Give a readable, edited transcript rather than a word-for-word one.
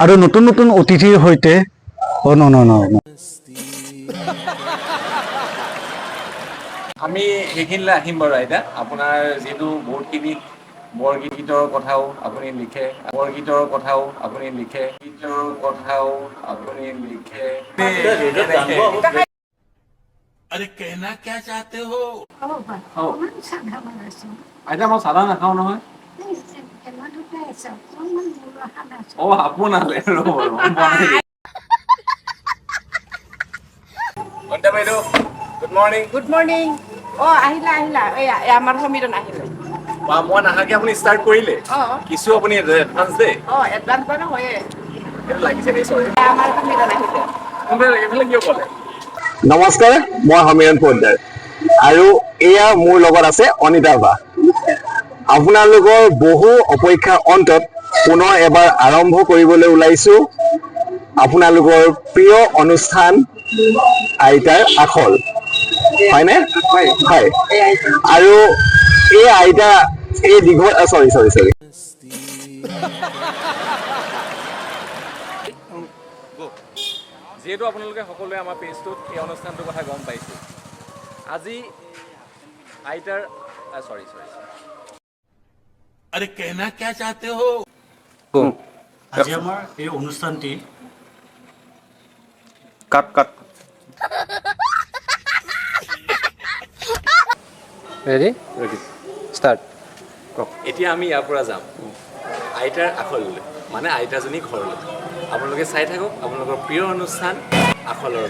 আৰু নতুন নতুন অতিথিৰ সৈতে আমি সেইখিনিলৈ আহিম বাৰু আইতা আপোনাৰ যিহেতু বহুতখিনি বৰগীতৰ কথাও আপুনি লিখে अरे कहना क्या चाहते हो আইতা মই চাদা নাখাওঁ নহয় আপোনালে অনিতা বাইদেউ গুড মৰ্ণিং গুড মৰ্ণিং আহিলা আহিলা এয়া আমাৰ সমীৰণ আহিলে মই নাহাকে আপুনি ষ্টাৰ্ট কৰিলে কিছু আপুনি এডভান্স দে এডভান্স বাৰু হয়ে লাগিছে দেই চৰি আমাৰ সমীৰণ আহিলে এইফালে কিয় ক'লে নমস্কাৰ মই সমীৰণ পোদ্দাৰ আৰু এয়া মোৰ লগত আছে অনিতা বা আপোনালোকৰ বহু অপেক্ষাৰ অন্তত পুনৰ এবাৰ আৰম্ভ কৰিবলৈ ওলাইছো আপোনালোকৰ প্ৰিয় অনুষ্ঠান আইতাৰ আখল হয়নে হয় আৰু এই আইতা এই দীঘল সৰি যিহেতু আপোনালোকে সকলোৱে আমাৰ পেজটোত এই অনুষ্ঠানটোৰ কথা গম পাইছে আজি আইতাৰ সৰি अरे कहना क्या चाहते हो আজি আমাৰ এই অনুষ্ঠানটি কাট ৰেডি ষ্টাৰ্ট এতিয়া আমি ইয়াৰ পৰা যাম আইতাৰ আখললৈ মানে আইতাজনী ঘৰলৈ আপোনালোকে চাই থাকক আপোনালোকৰ প্ৰিয় অনুষ্ঠান আখলৰ